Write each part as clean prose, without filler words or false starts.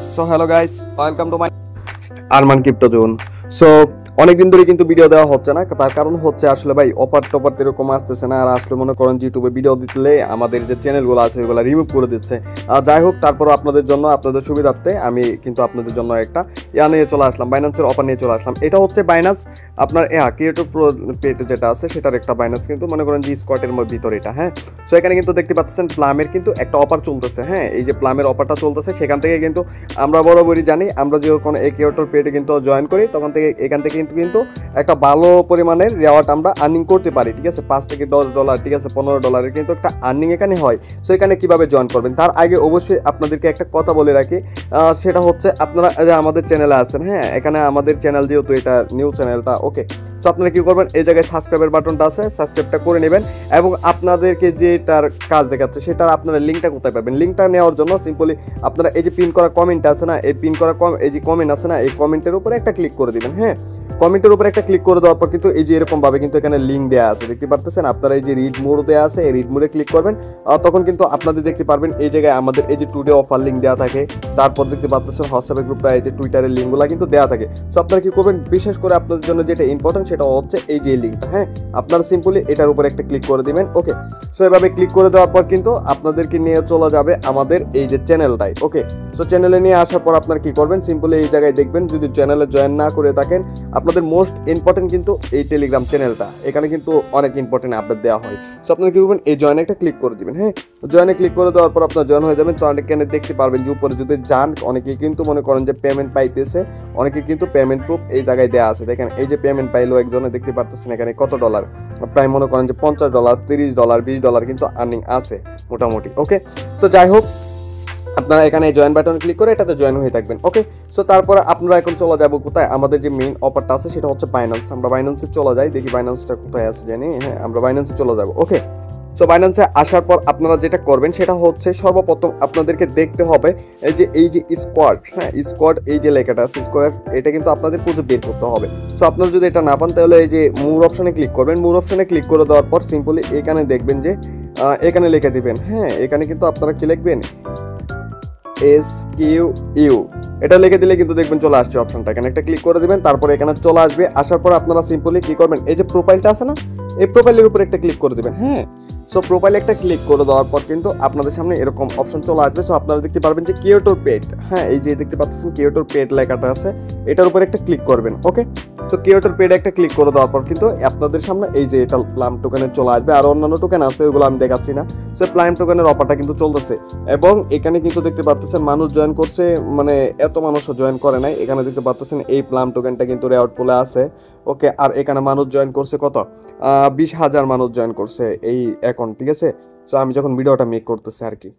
So hello guys, welcome to my Arman crypto zone. So অনেকদিন ধরে কিন্তু ভিডিও দেওয়া হচ্ছে না, তার কারণ হচ্ছে আসলে ভাই অফার টপার এরকম আসতেছে না। আর আসলে মনে করেন ইউটিউবে ভিডিও দিলে আমাদের যে চ্যানেলগুলো আছে ওইগুলো রিমুভ করে দিচ্ছে। যাই হোক, তারপর আপনাদের জন্য আপনাদের সুবিধার্থে আমি কিন্তু আপনাদের জন্য একটা নিয়ে চলে আসলাম, বাইন্যান্সের অফার নিয়ে চলে আসলাম। এটা হচ্ছে বাইন্যান্স আপনার ক্রিয়েটর প্রো পেট যেটা আছে সেটার একটা বাইন্যান্স, কিন্তু মনে করেন যে স্কটের ভিতরে এটা। হ্যাঁ, সো এখানে কিন্তু দেখতে পাচ্ছেন প্লামের কিন্তু একটা অফার চলতেছে। হ্যাঁ, এই যে প্লামের অফারটা চলতেছে, সেখান থেকে কিন্তু আমরা বরাবরই জানি, আমরা যখন এই ক্রিয়েটর পেটে কিন্তু জয়েন করি তখন থেকে এখান থেকে কিন্তু একটা ভালো পরিমাণের রেওয়ার্ড আমরা আর্নিং করতে পারি। ঠিক আছে, $5 থেকে $10, ঠিক আছে, $15 কিন্তু একটা আর্নিং এখানে হয়। সো এখানে কিভাবে জয়েন করবেন তার আগে অবশ্যই আপনাদেরকে একটা কথা বলে রাখি, সেটা হচ্ছে আপনারা যে আমাদের চ্যানেলে আছেন, হ্যাঁ, এখানে আমাদের চ্যানেল যেহেতু এটা নিউ চ্যানেলটা, ওকে। সো আপনারা কী করবেন, এই জায়গায় সাবস্ক্রাইবের বাটনটা আছে, সাবস্ক্রাইবটা করে নেবেন এবং আপনাদেরকে যেটার কাজ দেখাচ্ছে সেটার আপনারা লিঙ্কটা কোথায় পাবেন। লিঙ্কটা নেওয়ার জন্য সিম্পলি আপনারা এই যে পিন করা কমেন্ট আছে না, এই পিন করা এই যে কমেন্ট আছে না, এই কমেন্টের উপরে একটা ক্লিক করে দিবেন। হ্যাঁ, কমেন্টের উপরে একটা ক্লিক করে দেওয়ার পর কিন্তু এই যে এরকমভাবে কিন্তু এখানে লিঙ্ক দেওয়া আছে, দেখতে পারতেছেন আপনারা। এই যে রিড মোড দেওয়া আছে, এই রিড মোডে ক্লিক করবেন, তখন কিন্তু আপনাদের দেখতে পারবেন এই জায়গায় আমাদের এই যে টুডে অফার লিঙ্ক দেওয়া থাকে। তারপর দেখতে পাচ্ছেন হোয়াটসঅ্যাপের গ্রুপটা, এই যে টুইটারের লিঙ্কগুলো কিন্তু দেওয়া থাকে। সো আপনারা কি করবেন, বিশেষ করে আপনাদের জন্য যেটা ইম্পর্টেন্ট সেটা হচ্ছে এই যে লিঙ্কটা। হ্যাঁ, আপনারা সিম্পলি এটার উপরে একটা ক্লিক করে দিবেন। ওকে, সো এভাবে ক্লিক করে দেওয়ার পর কিন্তু আপনাদেরকে নিয়ে চলে যাবে আমাদের এই যে চ্যানেলটাই। ওকে, সো চ্যানেলে নিয়ে আসার পর আপনারা কি করবেন, সিম্পলি এই জায়গায় দেখবেন, যদি চ্যানেলে জয়েন না করে থাকেন আপনাদের মোস্ট ইম্পর্টেন্ট কিন্তু এই টেলিগ্রাম চ্যানেলটা, এখানে কিন্তু অনেক ইম্পর্টেন্ট আপডেট দেওয়া হয়। সো আপনারা কি করবেন, এই জয়েনে একটা ক্লিক করে দিবেন। হ্যাঁ, জয়েনে ক্লিক করে দেওয়ার পর আপনারা জয়েন হয়ে যাবেন। তো অনেকেখানে দেখতে পারবেন যে উপরে যদি যান, অনেকেই কিন্তু মনে করেন যে পেমেন্ট পাইতেছে, অনেকে কিন্তু পেমেন্ট প্রুফ এই জায়গায় দেওয়া আছে। দেখেন এই যে পেমেন্ট পাইলো একজনে, দেখতে পারতেছেন এখানে কত ডলার, প্রায় মনে করেন যে $50, $30, $20 কিন্তু আর্নিং আছে মোটামুটি। ওকে, সো যাই হোক, আপনারা এখানে জয়েন বাটন ক্লিক করে এটাতে জয়েন হয়ে থাকবেন। ওকে, সো তারপরে আপনারা এখন চলে যাবো কোথায়, আমাদের যে মেইন অফারটা আছে সেটা হচ্ছে বাইন্যান্স। আমরা বাইন্যান্সে চলে যাই, দেখি বাইন্যান্সটা কোথায় আছে জানি। হ্যাঁ, আমরা বাইন্যান্সে চলে যাবো। ওকে, সো বাইন্যান্সে আসার পর আপনারা যেটা করবেন সেটা হচ্ছে সর্বপ্রথম আপনাদেরকে দেখতে হবে এই যে স্কোয়াড। হ্যাঁ, স্কোয়াড এই যে লেখাটা আছে স্কোয়াড, এটা কিন্তু আপনাদের খুঁজে বের করতে হবে। সো আপনারা যদি এটা না পান তাহলে এই যে মোর অপশানে ক্লিক করবেন। মোর অপশানে ক্লিক করে দেওয়ার পর সিম্পলি এখানে দেখবেন যে এখানে লিখে দিবেন। হ্যাঁ, এখানে কিন্তু আপনারা কি লিখবেন, SQU, এটা লিখে দিলে কিন্তু দেখবেন চলে আসছে অপশনটা। এখানে একটা ক্লিক করে দিবেন, তারপরে এখানে চলে আসবে। আসার পর আপনারা সিম্পলি কি করবেন, এই যে প্রোফাইলটা আছে না, এই প্রোফাইলের উপর একটা ক্লিক করে দিবেন। হ্যাঁ, সো প্রোফাইলে একটা ক্লিক করে দেওয়ার পর কিন্তু আপনাদের সামনে এরকম অপশন চলে আসবে। সো আপনারা দেখতে পারবেন যে ক্রিয়েটর পেড। হ্যাঁ, এই যে দেখতে পাচ্ছেন ক্রিয়েটর পেড লেখাটা আছে, এটার উপর একটা ক্লিক করবেন। ওকে, সো ক্রিয়েটর পেডে একটা ক্লিক করে দেওয়ার পর কিন্তু আপনাদের সামনে এই যে এটা প্লাম টোকেনের চলে আসবে। আর অন্যান্য টোকেন আছে, ওগুলো আমি দেখাচ্ছি না। সো প্লাম টোকেনের অফারটা কিন্তু চলতেছে এবং এখানে কিন্তু দেখতে পাচ্ছেন মানুষ জয়েন করছে, মানে এত মানুষও জয়েন করে নাই। এখানে দেখতে পাচ্ছেন এই প্লাম টোকেনটা কিন্তু রেওয়ার্ড পুলে আছে। ওকে, আর এখানে মানুষ জয়েন করছে কত, 20,000 মানুষ জয়েন করছে এই অ্যাকাউন্ট। ঠিক আছে, সো আমি যখন ভিডিওটা মেক করতেছি আর কি।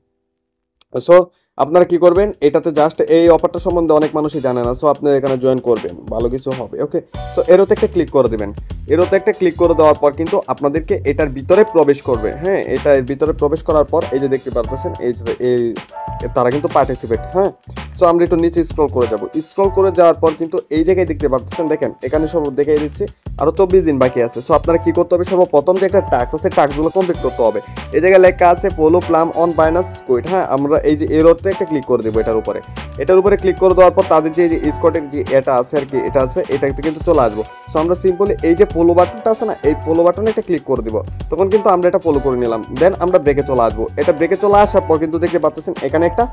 সো আপনারা কি করবেন, এটাতে জাস্ট এই অফারটা সম্বন্ধে অনেক মানুষই জানে না। সো আপনারা এখানে জয়েন করবেন, ভালো কিছু হবে। ওকে, সো এরোতে একটা ক্লিক করে দেবেন। এরোতে একটা ক্লিক করে দেওয়ার পর কিন্তু আপনাদেরকে এটার ভিতরে প্রবেশ করবে। হ্যাঁ, এটার ভিতরে প্রবেশ করার পর এই যে দেখতে পাচ্ছেন এই তারা কিন্তু পার্টিসিপেট। হ্যাঁ, সো আমরা একটু নিচে স্ক্রল করে যাব। স্ক্রল করে যাওয়ার পর কিন্তু এই জায়গায় দেখতে পাচ্ছেন, দেখেন এখানে সব দেখাই দিচ্ছে আরও 24 দিন বাকি আছে। সো আপনারা কি করতে হবে, সর্বপ্রথম যে একটা টাস্ক আছে টাস্কগুলো কমপ্লিট করতে হবে। এই জায়গায় লেখা আছে follow plum on Binance squad. হ্যাঁ, আমরা এই যে এরোতে একটা ক্লিক করে দেবো এটার উপরে ক্লিক করে দেওয়ার পর তাদের যে স্কোয়াডের যে এটা আছে আর কি, এটা আছে, এটাতে কিন্তু চলে আসবো। সো আমরা সিম্পলি এই যে ফলো বাটনটা আছে না, এই ফলো বাটনে একটা ক্লিক করে দিব, তখন কিন্তু আমরা এটা ফলো করে নিলাম। দেন আমরা ব্রেকে চলে আসবো। এটা ব্রেকে চলে আসার পর কিন্তু দেখতে পাচ্ছেন এখানে একটা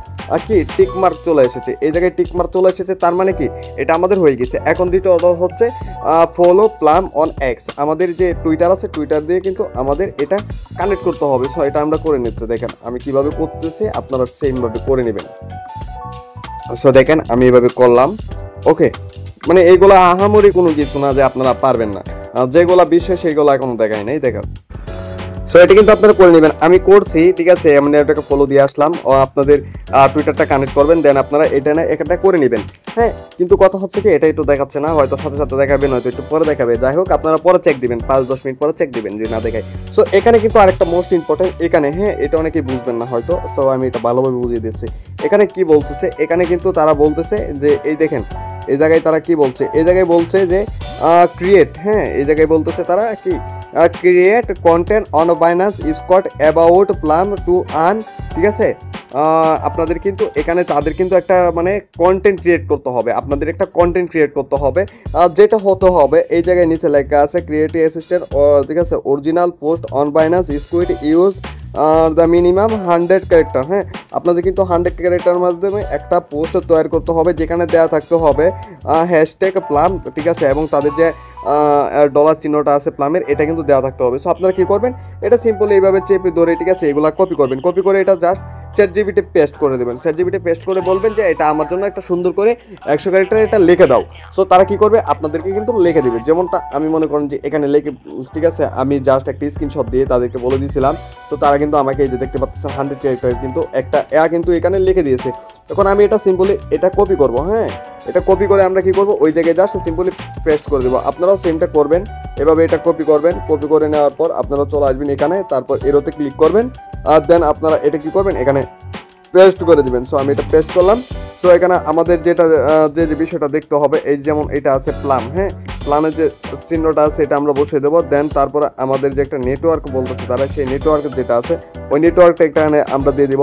কি টিক মার্ক চলে এসেছে। এই জায়গায় টিক মার্ক চলে এসেছে, তার মানে কি এটা আমাদের হয়ে গেছে। এখন দ্বিতীয় অর্ডার হচ্ছে ফলো প্লাম অন এক্স। আমাদের যে টুইটার আছে, টুইটার দিয়ে কিন্তু আমাদের এটা কানেক্ট করতে হবে। সো এটা আমরা করে নিচ্ছি, দেখেন আমি কিভাবে করতেছি, আপনারা সেমভাবে করে নেবেন। সো দেখেন আমি এভাবে করলাম। ওকে, মানে এইগুলো আহামরি কোনো কিছু না যে আপনারা পারবেন না, যেগুলা বিষয় সেইগুলো এখনো দেখায় নাই। দেখেন, সো এটা কিন্তু আপনারা করে নেবেন, আমি করছি। ঠিক আছে, আমি এটাকে ফলো দিয়ে আসলাম, ও আপনাদের টুইটারটা কানেক্ট করবেন, দেন আপনারা এটা না একটা করে নেবেন। হ্যাঁ, কিন্তু কথা হচ্ছে কি এটা একটু দেখাচ্ছে না, হয়তো সাথে সাথে দেখাবেন, হয়তো একটু পরে দেখাবে। যাই হোক, আপনারা পরে চেক দিবেন, 5-10 মিনিট পরে চেক দিবেন যদি না দেখায়। সো এখানে কিন্তু আরেকটা মোস্ট ইম্পর্টেন্ট এখানে, হ্যাঁ, এটা অনেকেই বুঝবেন না হয়তো। সো আমি এটা ভালোভাবে বুঝিয়ে দিচ্ছি। এখানে কি বলতেছে, এখানে কিন্তু তারা বলতেছে যে এই দেখেন এই জায়গায় তারা কি বলছে, এই জায়গায় বলছে যে ক্রিয়েট। হ্যাঁ, এই জায়গায় বলতেছে তারা কি create content on Binance Scott about Plum to earn, ঠিক আছে, আপনাদের কিন্তু এখানে তাদের কিন্তু একটা মানে কন্টেন্ট ক্রিয়েট করতে হবে, আপনাদের একটা কন্টেন্ট ক্রিয়েট করতে হবে, যেটা হতে হবে এই জায়গায় নিচে লেখা আছে ক্রিয়েটিভ অ্যাসিস্ট্যান্ট, ঠিক আছে, original post on Binance squid use the minimum 100 character. হ্যাঁ, আপনাদের কিন্তু 100 ক্যারেক্টারের মাধ্যমে একটা পোস্ট তৈরি করতে হবে, যেখানে দেওয়া থাকতে হবে হ্যাশট্যাগ প্লাম, ঠিক আছে, এবং তাদের যে ডলার চিহ্নটা আছে প্লামের, এটা কিন্তু দেওয়া থাকতে হবে। সো আপনারা কী করবেন, এটা সিম্পলি এইভাবে চেপে ধরে, ঠিক আছে, এগুলা কপি করবেন, কপি করে এটা জাস্ট চ্যাটজিপিটি পেস্ট করে দেবেন, চ্যাটজিপিটি পেস্ট করে বলবেন যে এটা আমার জন্য একটা সুন্দর করে 100 ক্যারেক্টার এটা লিখে দাও। সো তারা কি করবে, আপনাদেরকে কিন্তু লিখে দেবে, যেমনটা আমি মনে করেন যে এখানে লিখে, ঠিক আছে, আমি জাস্ট একটা স্ক্রিনশট দিয়ে তাদেরকে বলে দিয়েছিলাম। সো তারা কিন্তু আমাকে এই যে দেখতে পাচ্ছেন 100 ক্যারেক্টার কিন্তু একটা কিন্তু এখানে লিখে দিয়েছে। এখন আমি এটা সিম্পলি এটা কপি করব। হ্যাঁ, এটা কপি করে আমরা কি করব, ওই জায়গায় জাস্ট সিম্পলি পেস্ট করে দেবো। আপনারাও সেমটা করবেন, এভাবে এটা কপি করবেন, কপি করে নেওয়ার পর আপনারা চলে আসবেন এখানে, তারপর এরোতে ক্লিক করবেন, আর দেন আপনারা এটা কি করবেন, এখানে পেস্ট করে দিবেন। সো আমি এটা পেস্ট করলাম। সো এখানে আমাদের যেটা যে বিষয়টা দেখতে হবে, এই যেমন এটা আছে প্লাম, হ্যাঁ, প্লামের যে চিহ্নটা আছে এটা আমরা বসিয়ে দেবো। দেন তারপরে আমাদের যে একটা নেটওয়ার্ক বলতেছে তারা, সেই নেটওয়ার্ক যেটা আছে ওই নেটওয়ার্কটা এখানে আমরা দিয়ে দিব।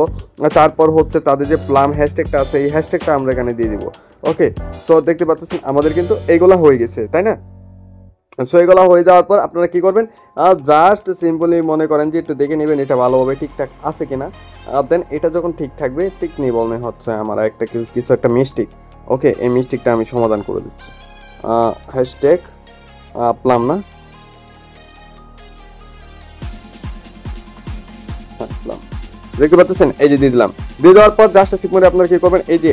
তারপর হচ্ছে তাদের যে প্লাম হ্যাশট্যাগটা আছে এই হ্যাশট্যাগটা আমরা এখানে দিয়ে দিব। ওকে, সো দেখতে পাচ্ছেন আমাদের কিন্তু এইগুলা হয়ে গেছে, তাই না? সো এগুলো হয়ে যাওয়ার পর আপনারা কী করবেন, জাস্ট সিম্পলি মনে করেন যে একটু দেখে নেবেন এটা ভালোভাবে ঠিকঠাক আছে কিনা। দেন এটা যখন ঠিক থাকবে, ঠিক নেই বলনে হচ্ছে আমার একটা কিছু একটা মিস্টেক। ওকে, এই মিস্টেকটা আমি সমাধান করে দিচ্ছি। হ্যাশট্যাগ প্লাম না, প্লাম, দেখতে পাচ্ছেন, এই যে দিয়ে দিলাম। দিয়ে দেওয়ার পর জাস্ট সিম্পলি আপনারা কী করবেন, এই যে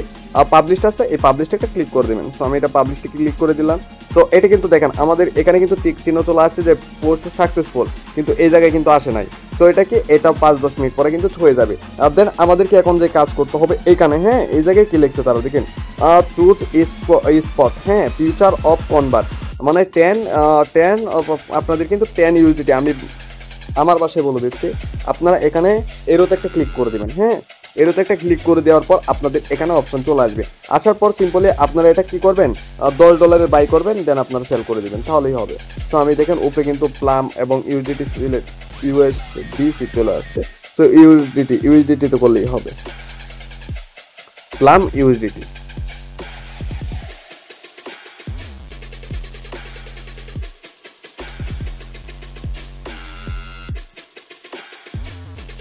পাবলিশড আছে এই পাবলিশটা একটা ক্লিক করে দেবেন। সো আমি এটা পাবলিশটা ক্লিক করে দিলাম। তো এটা কিন্তু দেখেন আমাদের এখানে কিন্তু টিক চিহ্ন চলে আসছে যে পোস্ট সাকসেসফুল, কিন্তু এই জায়গায় কিন্তু আসে নাই। সো এটা কি, এটা 5-10 মিনিট পরে কিন্তু হয়ে যাবে। আর দেন আমাদেরকে এখন যে কাজ করতে হবে এইখানে, হ্যাঁ, এই জায়গায় কি লিখছে তারা দেখেন, চুজ স্পট, হ্যাঁ, ফিউচার অফ কনভার্ট, মানে 10 আপনাদের কিন্তু 10 ইউজিটি, আমি আমার বাসায় বলে দিচ্ছি, আপনারা এখানে এরোতে একটা ক্লিক করে দেবেন। হ্যাঁ, এরোতে একটা ক্লিক করে দেওয়ার পর আপনাদের এখানে অপশন চলে আসবে। আসার পর সিম্পলি আপনারা এটা কি করবেন, $10 বাই করবেন, দেন আপনারা সেল করে দেবেন, তাহলেই হবে। সো আমি দেখেন উপরে কিন্তু প্লাম এবং ইউজিটি ইউএসডিসি চলে আসছে। সো ইউএসডিটি তো করলেই হবে, প্লাম ইউএসডিটি।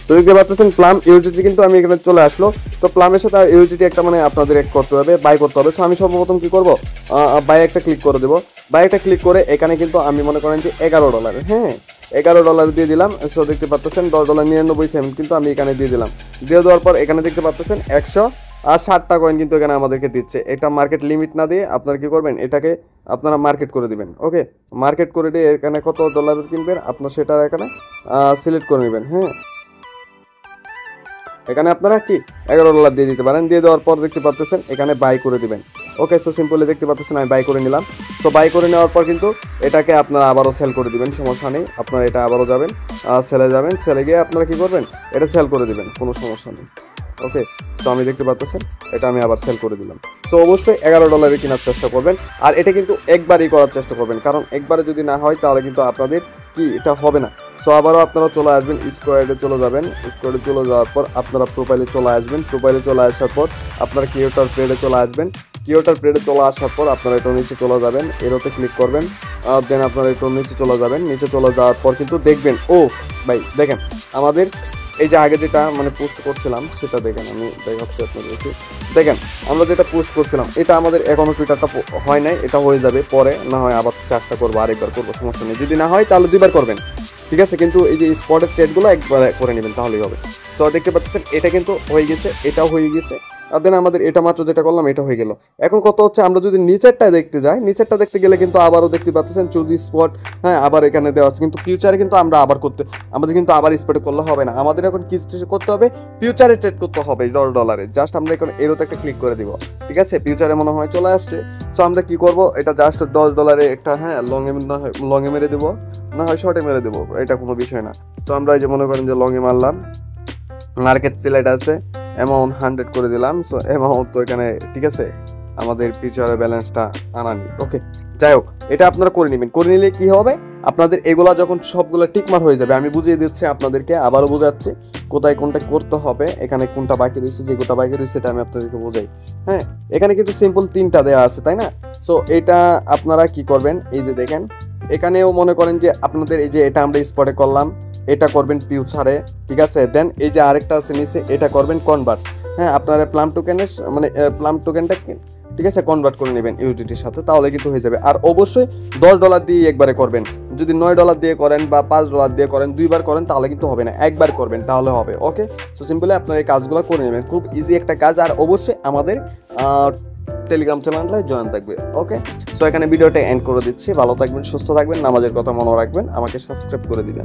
তো দেখতে পাচ্ছেন প্লাম ইউজিটি কিন্তু আমি এখানে চলে আসলো। তো প্লামের সাথে ইউজিটি একটা মানে আপনাদের এক করতে হবে, বাই করতে হবে। সো আমি সর্বপ্রথম কি করব, বাই একটা ক্লিক করে দেবো। বাই একটা ক্লিক করে এখানে কিন্তু আমি মনে করেন যে $11, হ্যাঁ, $11 দিয়ে দিলাম। সো দেখতে পাচ্ছেন $10.99 কিন্তু আমি এখানে দিয়ে দিলাম। দিয়ে দেওয়ার পর এখানে দেখতে পাচ্ছেন 160টা কয়েন কিন্তু এখানে আমাদেরকে দিচ্ছে। এটা মার্কেট লিমিট না দিয়ে আপনারা কি করবেন, এটাকে আপনারা মার্কেট করে দিবেন। ওকে, মার্কেট করে দিয়ে এখানে কত ডলার কিনবেন আপনার সেটা এখানে সিলেক্ট করে নেবেন। হ্যাঁ, এখানে আপনারা কি $11 দিয়ে দিতে পারেন। দিয়ে দেওয়ার পর দেখতে পাচ্ছেন এখানে বাই করে দিবেন। ওকে, সো সিম্পলি দেখতে পাচ্ছেন আমি বাই করে নিলাম। তো বাই করে নেওয়ার পর কিন্তু এটাকে আপনারা আবারও সেল করে দিবেন, সমস্যা নেই। আপনারা এটা আবারও যাবেন, সেলে যাবেন, সেলে গিয়ে আপনারা কি করবেন, এটা সেল করে দিবেন, কোনো সমস্যা নেই। ওকে, সো আমি দেখতে পাচ্ছেন এটা আমি আবার সেল করে দিলাম। সো অবশ্যই $11 কেনার চেষ্টা করবেন, আর এটা কিন্তু একবারই করার চেষ্টা করবেন, কারণ একবারে যদি না হয় তাহলে কিন্তু আপনাদের কি এটা হবে না। সো আবারও আপনারা চলে আসবেন, স্কোয়াডে চলে যাবেন। স্কোয়াডে চলে যাওয়ার পর আপনারা প্রোফাইলে চলে আসবেন। প্রোফাইলে চলে আসার পর আপনারা কিওটার ট্রেডে চলে আসবেন। কিওটার ট্রেডে চলে আসার পর আপনারা একটু নিচে চলে যাবেন, এরোতে ক্লিক করবেন। দেন আপনারা একটু নিচে চলে যাবেন। নিচে চলে যাওয়ার পর কিন্তু দেখবেন, ও ভাই দেখেন আমাদের এই যে আগে যেটা মানে পোস্ট করছিলাম সেটা দেখেন, আমি দেখাচ্ছি আপনাদেরকে। দেখেন আমরা যেটা পোস্ট করছিলাম এটা আমাদের এখনো টুইটারটা হয় নাই, এটা হয়ে যাবে পরে, না হয় আবার চেষ্টা করবো, আরেকবার করবো, সমস্যা নেই। যদি না হয় তাহলে 2বার করবেন, ঠিক আছে, কিন্তু এই যে স্পটের ট্রেডগুলো একবার করে নেবেন তাহলেই হবে। সো দেখতে পাচ্ছেন এটা কিন্তু হয়ে গেছে, এটাও হয়ে গেছে। আর দেন আমাদের এটা মাত্র যেটা করলাম এটা হয়ে গেল। এখন কত হচ্ছে, আমরা যদি নিচেরটা দেখতে যাই, নিচেরটা দেখতে গেলে কিন্তু আবারও দেখতে পাচ্ছেন চুজ স্পট, হ্যাঁ, আবার এখানে দেওয়া আছে। কিন্তু ফিউচারে কিন্তু আমরা আবার আমাদের কিন্তু আবার স্পটে করলে হবে না, আমাদের এখন কি করতে হবে, ফিউচারে ট্রেড করতে হবে $10। জাস্ট আমরা এখন এরোতে একটা ক্লিক করে দিব, ঠিক আছে, ফিউচারে মনে হয় চলে আসছে। সো আমরা কি করব, এটা জাস্ট $10 একটা, হ্যাঁ, লংয়ে মেরে দেবো, না হয় শর্টে মেরে দেবো, এটা কোনো বিষয় না। তো আমরা এই যে মনে করেন যে লংয়ে মারলাম, মার্কেট সিলেক্ট আছে, অ্যামাউন্ট 100 করে দিলাম। সো অ্যামাউন্ট তো এখানে ঠিক আছে, আমাদের ফিউচারের ব্যালেন্সটা আনা নেই। ওকে, যাই হোক, এটা আপনারা করে নেবেন। করে নিলে কি হবে, আপনাদের এগুলা যখন সবগুলো টিকমার হয়ে যাবে, আমি বুঝিয়ে দিচ্ছি আপনাদেরকে, আবারও বোঝাচ্ছি কোথায় কোনটা করতে হবে, এখানে কোনটা বাকি রয়েছে, যে কোনটা বাকি রয়েছে এটা আমি আপনাদেরকে বোঝাই। হ্যাঁ, এখানে কিন্তু সিম্পল 3টা দেওয়া আছে, তাই না? সো এটা আপনারা কি করবেন, এই যে দেখেন এখানেও মনে করেন যে আপনাদের এই যে এটা আমরা স্পটে করলাম, এটা করবেন ফিউচারে, ঠিক আছে? দেন এই যে আরেকটা আছে নিচে, এটা করবেন কনভার্ট। হ্যাঁ, আপনারা প্লাম টোকেনের মানে প্লাম টোকেনটা ঠিক আছে কনভার্ট করে নেবেন ইউডিটির সাথে, তাহলে কিন্তু হয়ে যাবে। আর অবশ্যই $10 দিয়ে একবারে করবেন। যদি $9 দিয়ে করেন বা $5 দিয়ে করেন, 2বার করেন তাহলে কিন্তু হবে না, একবার করবেন তাহলে হবে। ওকে, সো সিম্পলি আপনারা এই কাজগুলো করে নেবেন, খুব ইজি একটা কাজ। আর অবশ্যই আমাদের টেলিগ্রাম চ্যানেলটায় জয়েন থাকবে। ওকে, সো এখানে ভিডিওটা এন্ড করে দিচ্ছি। ভালো থাকবেন, সুস্থ থাকবেন, নামাজের কথা মনে রাখবেন, আমাকে সাবস্ক্রাইব করে দিবেন।